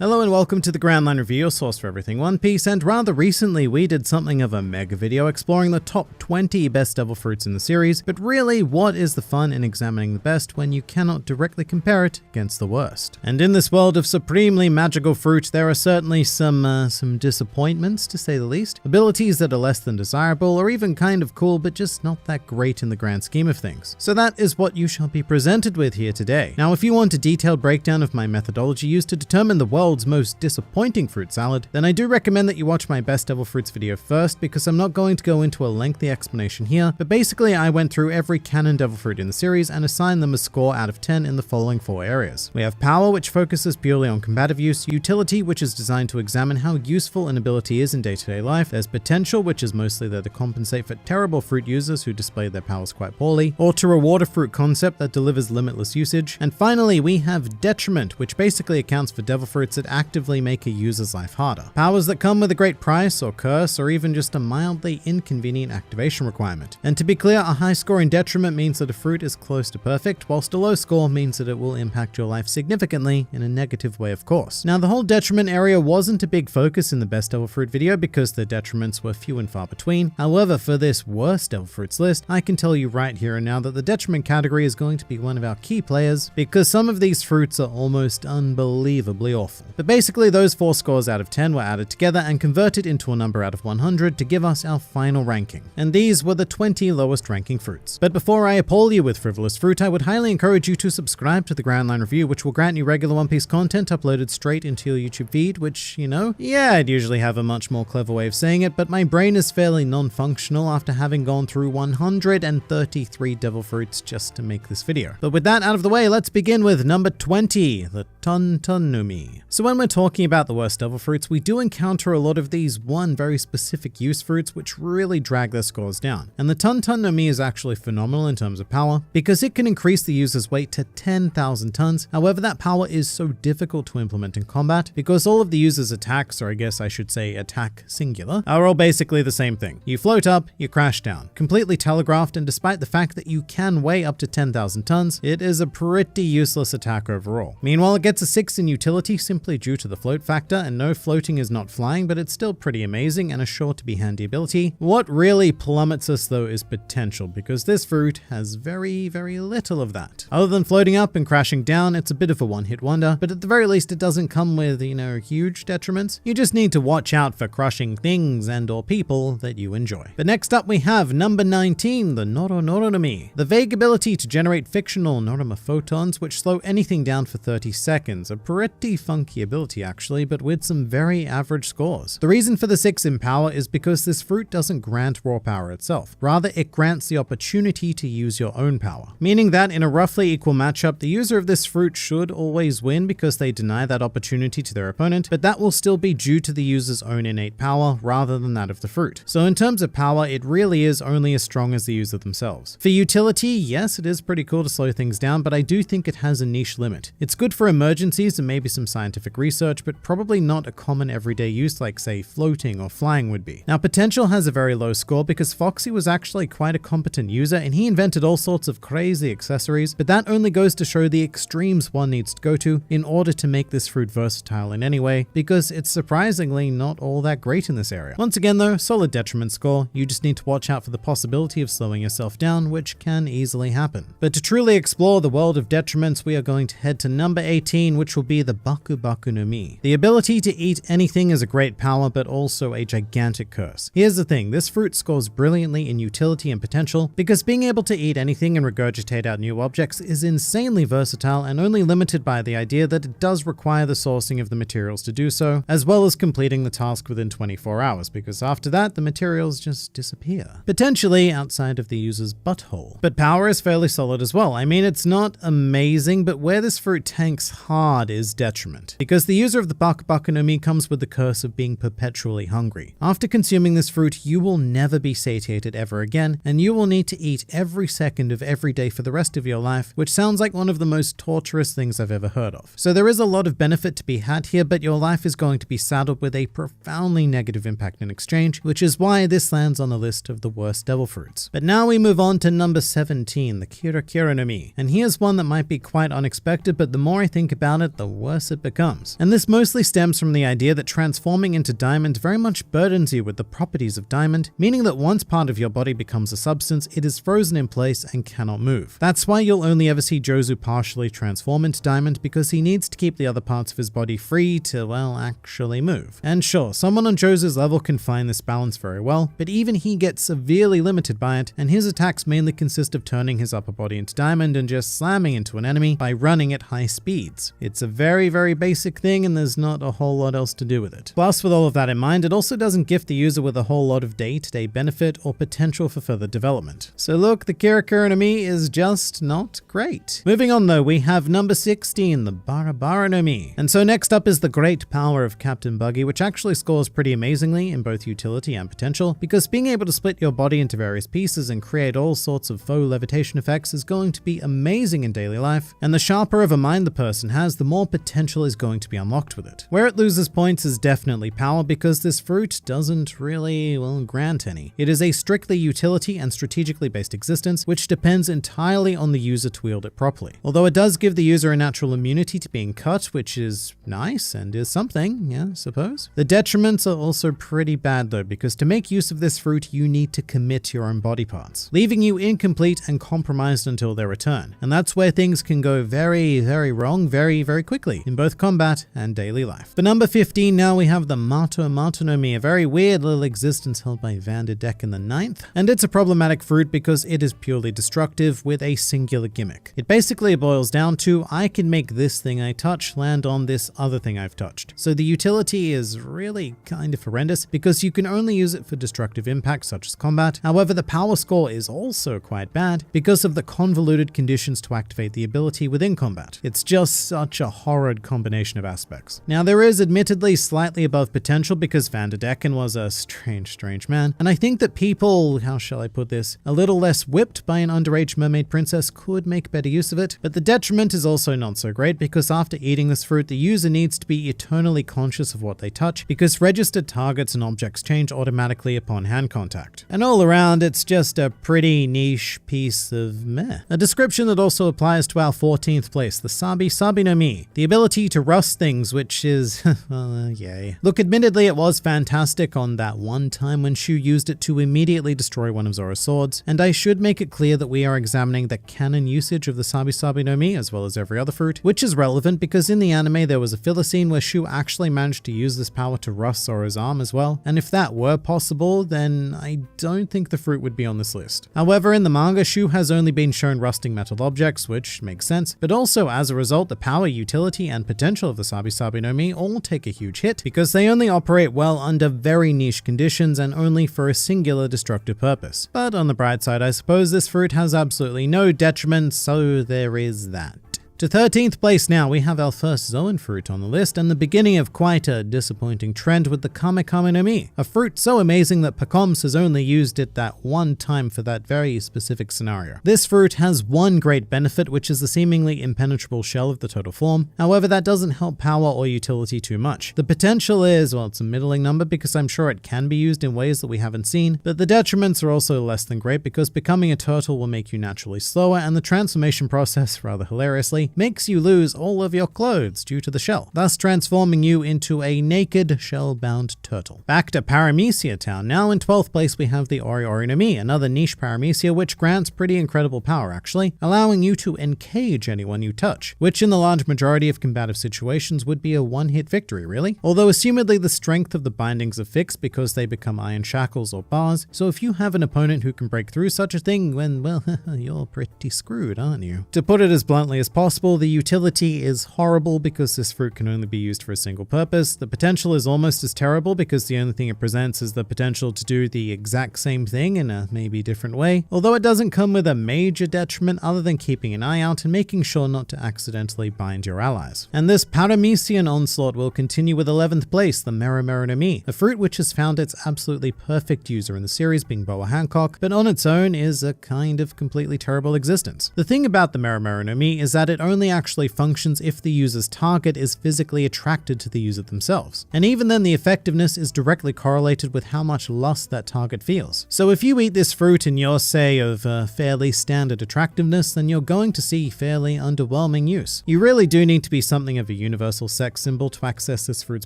Hello and welcome to the Grand Line Review, your source for everything One Piece, and rather recently we did something of a mega video exploring the top 20 best devil fruits in the series, but really what is the fun in examining the best when you cannot directly compare it against the worst? And in this world of supremely magical fruit, there are certainly some disappointments to say the least, abilities that are less than desirable or even kind of cool but just not that great in the grand scheme of things. So that is what you shall be presented with here today. Now if you want a detailed breakdown of my methodology used to determine the world's most disappointing fruit salad, then I do recommend that you watch my best devil fruits video first, because I'm not going to go into a lengthy explanation here, but basically I went through every canon devil fruit in the series and assigned them a score out of 10 in the following 4 areas. We have power, which focuses purely on combative use; utility, which is designed to examine how useful an ability is in day-to-day life; there's potential, which is mostly there to compensate for terrible fruit users who display their powers quite poorly, or to reward a fruit concept that delivers limitless usage; and finally we have detriment, which basically accounts for devil fruits that actively make a user's life harder. Powers that come with a great price or curse, or even just a mildly inconvenient activation requirement. And to be clear, a high score in detriment means that a fruit is close to perfect, whilst a low score means that it will impact your life significantly in a negative way, of course. Now the whole detriment area wasn't a big focus in the best devil fruit video because the detriments were few and far between. However, for this worst devil fruits list, I can tell you right here and now that the detriment category is going to be one of our key players, because some of these fruits are almost unbelievably awful. But basically those 4 scores out of 10 were added together and converted into a number out of 100 to give us our final ranking. And these were the 20 lowest ranking fruits. But before I appall you with frivolous fruit, I would highly encourage you to subscribe to the Grand Line Review, which will grant you regular One Piece content uploaded straight into your YouTube feed, which, you know, yeah, I'd usually have a much more clever way of saying it, but my brain is fairly non-functional after having gone through 133 devil fruits just to make this video. But with that out of the way, let's begin with number 20, the Tontonumi. So when we're talking about the worst devil fruits, we do encounter a lot of these one very specific use fruits which really drag their scores down. And the Tontonumi is actually phenomenal in terms of power, because it can increase the user's weight to 10,000 tons. However, that power is so difficult to implement in combat because all of the user's attacks, or I guess I should say attack singular, are all basically the same thing. You float up, you crash down. Completely telegraphed, and despite the fact that you can weigh up to 10,000 tons, it is a pretty useless attack overall. Meanwhile, it gets a 6 in utility simply due to the float factor, and no, floating is not flying, but it's still pretty amazing and a sure to be handy ability. What really plummets us though is potential, because this fruit has very little of that. Other than floating up and crashing down, it's a bit of a one-hit wonder, but at the very least it doesn't come with, you know, huge detriments. You just need to watch out for crushing things and or people that you enjoy. But next up we have number 19, the Noronoronami. The vague ability to generate fictional Noroma photons which slow anything down for 30 seconds. A pretty funky ability actually, but with some very average scores. The reason for the 6 in power is because this fruit doesn't grant raw power itself. Rather, it grants the opportunity to use your own power. Meaning that in a roughly equal matchup, the user of this fruit should always win because they deny that opportunity to their opponent, but that will still be due to the user's own innate power rather than that of the fruit. So in terms of power, it really is only as strong as the user themselves. For utility, yes, it is pretty cool to slow things down, but I do think it has a niche limit. It's good for emergencies and maybe some scientific research, but probably not a common everyday use like, say, floating or flying would be. Now, potential has a very low score because Foxy was actually quite a competent user and he invented all sorts of crazy accessories, but that only goes to show the extremes one needs to go to in order to make this fruit versatile in any way, because it's surprisingly not all that great in this area. Once again though, solid detriment score. You just need to watch out for the possibility of slowing yourself down, which can easily happen. But to truly explore the world of detriments, we are going to head to number 18, which will be the Baku Baku no Mi. The ability to eat anything is a great power, but also a gigantic curse. Here's the thing, this fruit scores brilliantly in utility and potential, because being able to eat anything and regurgitate out new objects is insanely versatile and only limited by the idea that it does require the sourcing of the materials to do so, as well as completing the task within 24 hours, because after that, the materials just disappear. Potentially outside of the user's butthole. But power is fairly solid as well. I mean, it's not amazing, but where this fruit tanks hard is detriment, because the user of the Baku Baku no Mi comes with the curse of being perpetually hungry. After consuming this fruit, you will never be satiated ever again, and you will need to eat every second of every day for the rest of your life, which sounds like one of the most torturous things I've ever heard of. So there is a lot of benefit to be had here, but your life is going to be saddled with a profoundly negative impact in exchange, which is why this lands on the list of the worst devil fruits. But now we move on to number 17, the Kira Kira no Mi. And here's one that might be quite unexpected, but the more I think about it, the worse it becomes. becomes. And this mostly stems from the idea that transforming into diamond very much burdens you with the properties of diamond, meaning that once part of your body becomes a substance, it is frozen in place and cannot move. That's why you'll only ever see Jozu partially transform into diamond, because he needs to keep the other parts of his body free to, well, actually move. And sure, someone on Jozu's level can find this balance very well, but even he gets severely limited by it, and his attacks mainly consist of turning his upper body into diamond and just slamming into an enemy by running at high speeds. It's a very, very basic thing, and there's not a whole lot else to do with it. Plus, with all of that in mind, it also doesn't gift the user with a whole lot of day-to-day benefit or potential for further development. So look, the Kirakura no Mi is just not great. Moving on though, we have number 16, the Barabara no Mi. And so next up is the great power of Captain Buggy, which actually scores pretty amazingly in both utility and potential, because being able to split your body into various pieces and create all sorts of faux levitation effects is going to be amazing in daily life, and the sharper of a mind the person has, the more potential is going to be unlocked with it. Where it loses points is definitely power, because this fruit doesn't really, well, grant any. It is a strictly utility and strategically based existence, which depends entirely on the user to wield it properly. Although it does give the user a natural immunity to being cut, which is nice and is something, yeah, I suppose. The detriments are also pretty bad though, because to make use of this fruit, you need to commit your own body parts, leaving you incomplete and compromised until their return. And that's where things can go very, very wrong very, very quickly in both combat and daily life. For number 15, now we have the Mato no Mi, a very weird little existence held by Vanderdeck in the 9th. And it's a problematic fruit because it is purely destructive with a singular gimmick. It basically boils down to, I can make this thing I touch land on this other thing I've touched. So the utility is really kind of horrendous because you can only use it for destructive impacts such as combat. However, the power score is also quite bad because of the convoluted conditions to activate the ability within combat. It's just such a horrid combination of aspects. Now there is admittedly slightly above potential because Vanderdecken was a strange man, and I think that people, how shall I put this, a little less whipped by an underage mermaid princess could make better use of it, but the detriment is also not so great because after eating this fruit, the user needs to be eternally conscious of what they touch because registered targets and objects change automatically upon hand contact. And all around, it's just a pretty niche piece of meh. A description that also applies to our 14th place, the Sabi no Mi, the ability to rust things, which is, well, yay. Look, admittedly, it was fantastic on that one time when Shu used it to immediately destroy one of Zoro's swords, and I should make it clear that we are examining the canon usage of the Sabi no Mi as well as every other fruit, which is relevant because in the anime there was a filler scene where Shu actually managed to use this power to rust Zoro's arm as well, and if that were possible, then I don't think the fruit would be on this list. However, in the manga, Shu has only been shown rusting metal objects, which makes sense, but also as a result, the power, utility, and potential of the Sabi no Mi all take a huge hit because they only operate well under very niche conditions and only for a singular destructive purpose. But on the bright side, I suppose this fruit has absolutely no detriment, so there is that. To 13th place now, we have our first Zoan fruit on the list and the beginning of quite a disappointing trend with the Kame no Mi, a fruit so amazing that Pacoms has only used it that one time for that very specific scenario. This fruit has one great benefit, which is the seemingly impenetrable shell of the total form. However, that doesn't help power or utility too much. The potential is, well, it's a middling number because I'm sure it can be used in ways that we haven't seen, but the detriments are also less than great because becoming a turtle will make you naturally slower and the transformation process, rather hilariously, makes you lose all of your clothes due to the shell, thus transforming you into a naked, shell-bound turtle. Back to Paramecia Town. Now in 12th place we have the Ori no Mi, another niche paramecia which grants pretty incredible power actually, allowing you to encage anyone you touch, which in the large majority of combative situations would be a one-hit victory really, although assumedly the strength of the bindings are fixed because they become iron shackles or bars, so if you have an opponent who can break through such a thing, then well, you're pretty screwed, aren't you? To put it as bluntly as possible, the utility is horrible because this fruit can only be used for a single purpose. The potential is almost as terrible because the only thing it presents is the potential to do the exact same thing in a maybe different way, although it doesn't come with a major detriment other than keeping an eye out and making sure not to accidentally bind your allies. And this Paramecian onslaught will continue with 11th place, the Mero no Mi, a fruit which has found its absolutely perfect user in the series being Boa Hancock, but on its own is a kind of completely terrible existence. The thing about the Mero no Mi is that it only only actually functions if the user's target is physically attracted to the user themselves. And even then, the effectiveness is directly correlated with how much lust that target feels. So if you eat this fruit and you're, say, of fairly standard attractiveness, then you're going to see fairly underwhelming use. You really do need to be something of a universal sex symbol to access this fruit's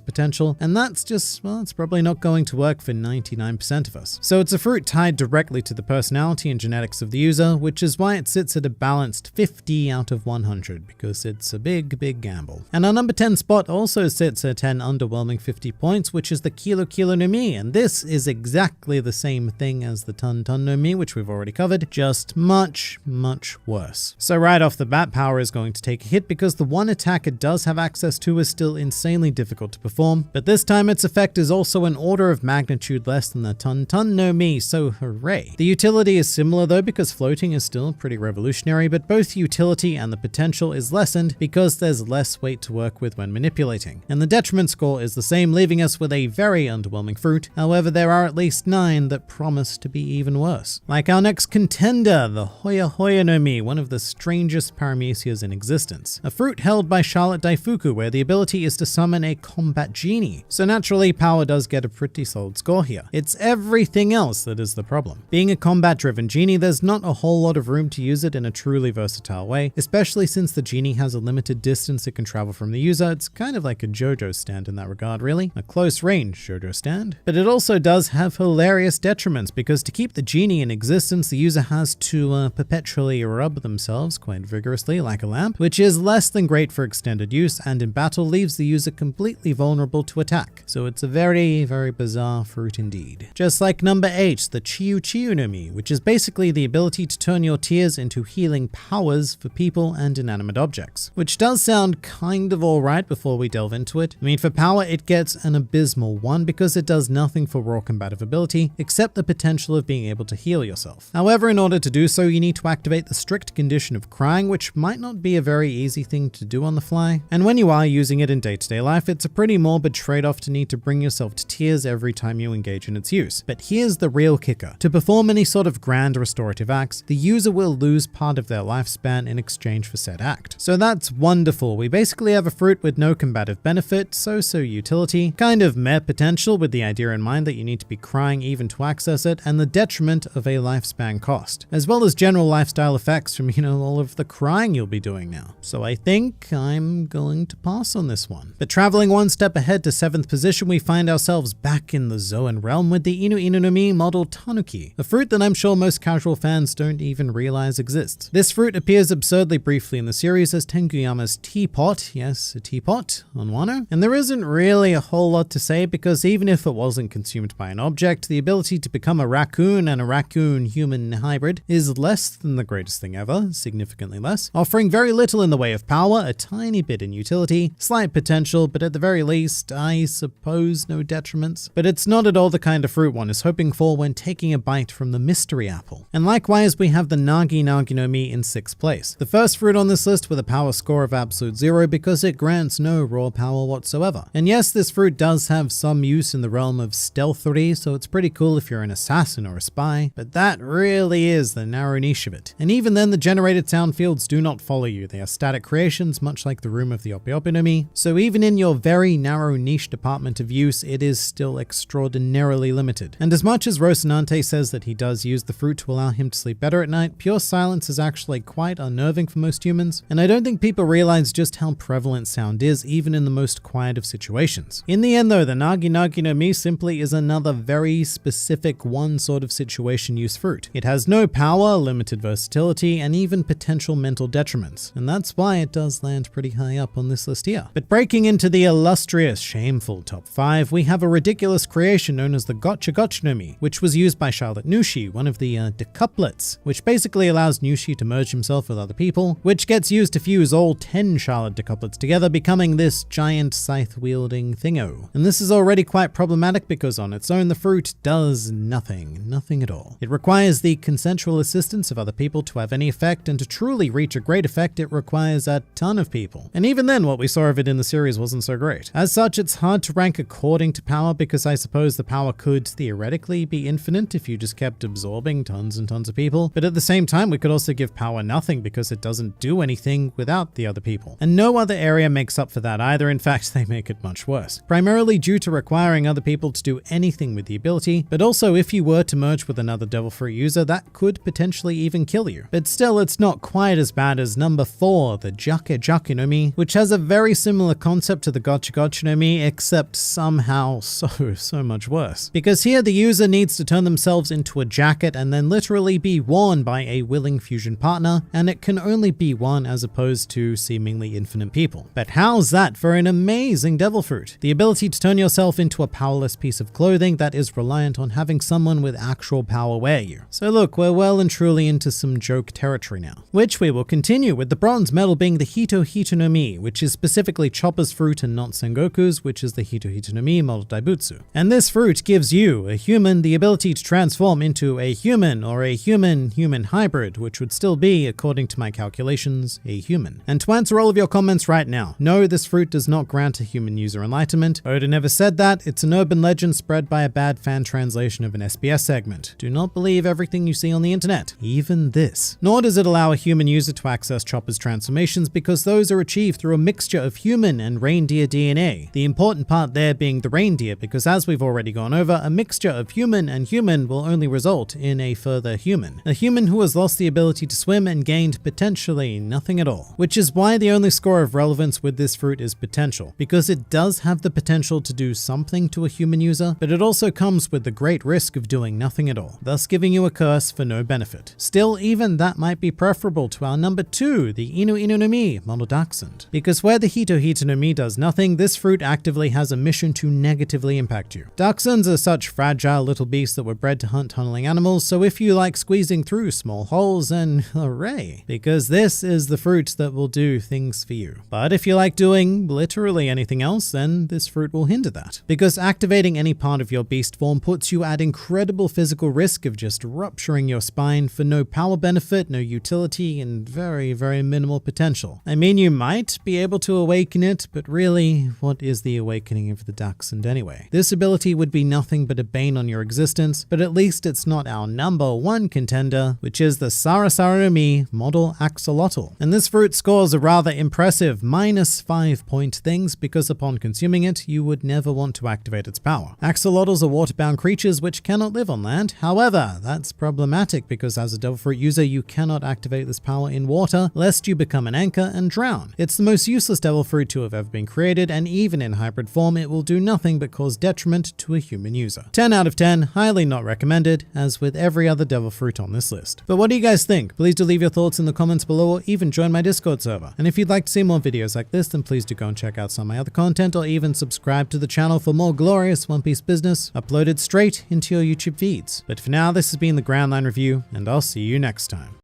potential, and that's just, well, it's probably not going to work for 99% of us. So it's a fruit tied directly to the personality and genetics of the user, which is why it sits at a balanced 50 out of 100, because it's a big, big gamble. And our number 10 spot also sits at an underwhelming 50 points, which is the Kilo Kilo no Mi, and this is exactly the same thing as the Ton Ton no Mi, which we've already covered, just much, much worse. So right off the bat, power is going to take a hit because the one attack it does have access to is still insanely difficult to perform, but this time its effect is also an order of magnitude less than the Ton Ton no Mi, so hooray. The utility is similar though, because floating is still pretty revolutionary, but both utility and the potential is lessened because there's less weight to work with when manipulating. And the detriment score is the same, leaving us with a very underwhelming fruit. However, there are at least 9 that promise to be even worse. Like our next contender, the Hoya Hoya no Mi, one of the strangest paramecias in existence. A fruit held by Charlotte Daifuku, where the ability is to summon a combat genie. So naturally, power does get a pretty solid score here. It's everything else that is the problem. Being a combat-driven genie, there's not a whole lot of room to use it in a truly versatile way, especially since the genie has a limited distance it can travel from the user. It's kind of like a JoJo stand in that regard, really. A close-range JoJo stand. But it also does have hilarious detriments, because to keep the genie in existence, the user has to perpetually rub themselves quite vigorously like a lamp, which is less than great for extended use, and in battle leaves the user completely vulnerable to attack. So it's a very, very bizarre fruit indeed. Just like number 8, the Chiyu Chiyu no Mi, which is basically the ability to turn your tears into healing powers for people and inanimate objects, which does sound kind of alright before we delve into it. I mean, for power, it gets an abysmal 1 because it does nothing for raw combative ability except the potential of being able to heal yourself. However, in order to do so, you need to activate the strict condition of crying, which might not be a very easy thing to do on the fly. And when you are using it in day-to-day life, it's a pretty morbid trade-off to need to bring yourself to tears every time you engage in its use. But here's the real kicker. To perform any sort of grand restorative acts, the user will lose part of their lifespan in exchange for said act. So that's wonderful. We basically have a fruit with no combative benefit, so utility, kind of meh potential with the idea in mind that you need to be crying even to access it, and the detriment of a lifespan cost, as well as general lifestyle effects from, all of the crying you'll be doing now. So I think I'm going to pass on this one. But traveling one step ahead to 7th position, we find ourselves back in the Zoan realm with the Inu Inu no Mi model Tanuki, a fruit that I'm sure most casual fans don't even realize exists. This fruit appears absurdly briefly in the series as Tenguyama's teapot, yes, a teapot, on Wano, and there isn't really a whole lot to say because even if it wasn't consumed by an object, the ability to become a raccoon and a raccoon-human hybrid is less than the greatest thing ever, significantly less, offering very little in the way of power, a tiny bit in utility, slight potential, but at the very least, I suppose no detriments. But it's not at all the kind of fruit one is hoping for when taking a bite from the mystery apple. And likewise, we have the Nagi Nagi no Mi in 6th place. The first fruit on this list with a power score of absolute 0 because it grants no raw power whatsoever. And yes, this fruit does have some use in the realm of stealthery, so it's pretty cool if you're an assassin or a spy, but that really is the narrow niche of it. And even then, the generated sound fields do not follow you. They are static creations, much like the room of the Ope Ope no Mi. So even in your very narrow niche department of use, it is still extraordinarily limited. And as much as Rocinante says that he does use the fruit to allow him to sleep better at night, pure silence is actually quite unnerving for most humans, and I don't think people realize just how prevalent sound is even in the most quiet of situations. In the end though, the Nagi Nagi no Mi simply is another very specific one sort of situation use fruit. It has no power, limited versatility, and even potential mental detriments, and that's why it does land pretty high up on this list here. But breaking into the illustrious, shameful top 5, we have a ridiculous creation known as the Gotcha Gotcha no Mi, which was used by Charlotte Nushi, one of the decuplets, which basically allows Nushi to merge himself with other people, which gets used to fuse all 10 Charlotte decuplets together, becoming this giant scythe-wielding thingo. And this is already quite problematic because on its own, the fruit does nothing at all. It requires the consensual assistance of other people to have any effect, and to truly reach a great effect, it requires a ton of people. And even then, what we saw of it in the series wasn't so great. As such, it's hard to rank according to power because I suppose the power could theoretically be infinite if you just kept absorbing tons and tons of people, but at the same time, we could also give power nothing because it doesn't do anything without the other people. And no other area makes up for that either. In fact, they make it much worse. Primarily due to requiring other people to do anything with the ability, but also if you were to merge with another Devil Fruit user, that could potentially even kill you. But still, it's not quite as bad as number 4, the Jake no Mi, which has a very similar concept to the Gotcha no Mi, except somehow so much worse. Because here the user needs to turn themselves into a jacket and then literally be worn by a willing fusion partner, and it can only be one as opposed to seemingly infinite people. But how's that for an amazing Devil Fruit? The ability to turn yourself into a powerless piece of clothing that is reliant on having someone with actual power wear you. So look, we're well and truly into some joke territory now, which we will continue with the bronze medal being the Hito no Mi, which is specifically Chopper's fruit and not Sengoku's, which is the Hito no Mi model Daibutsu. And this fruit gives you, a human, the ability to transform into a human or a human-human hybrid, which would still be, according to my calculations, a human. And to answer all of your comments right now, no, this fruit does not grant a human user enlightenment. Oda never said that. It's an urban legend spread by a bad fan translation of an SBS segment. Do not believe everything you see on the internet, even this. Nor does it allow a human user to access Chopper's transformations because those are achieved through a mixture of human and reindeer DNA. The important part there being the reindeer, because as we've already gone over, a mixture of human and human will only result in a further human. A human who has lost the ability to swim and gained potentially nothing at all. Which is why the only score of relevance with this fruit is potential, because it does have the potential to do something to a human user, but it also comes with the great risk of doing nothing at all, thus giving you a curse for no benefit. Still, even that might be preferable to our number 2, the Inu no Mi model Dachshund, because where the Hito no Mi does nothing, this fruit actively has a mission to negatively impact you. Dachshunds are such fragile little beasts that were bred to hunt tunneling animals, so if you like squeezing through small holes, then hooray, because this is the fruit that will do things for you. But if you like doing literally anything else, then this fruit will hinder that, because activating any part of your beast form puts you at incredible physical risk of just rupturing your spine for no power benefit, no utility, and very minimal potential. I mean, you might be able to awaken it, but really, what is the awakening of the Dachshund anyway? This ability would be nothing but a bane on your existence, but at least it's not our number 1 contender, which is the Sarasara no Mi model Axolotl. And this fruit scores a rather impressive -5 point things because upon consuming it, you would never want to activate its power. Axolotls are water-bound creatures which cannot live on land. However, that's problematic because as a Devil Fruit user, you cannot activate this power in water lest you become an anchor and drown. It's the most useless Devil Fruit to have ever been created, and even in hybrid form, it will do nothing but cause detriment to a human user. 10 out of 10, highly not recommended, as with every other Devil Fruit on this list. But what do you guys think? Please do leave your thoughts in the comments below, or even join my Discord server. And if you'd like to see more videos like this, then please do go and check out some of my other content, or even subscribe to the channel for more glorious One Piece business uploaded straight into your YouTube feeds. But for now, this has been the Grand Line Review, and I'll see you next time.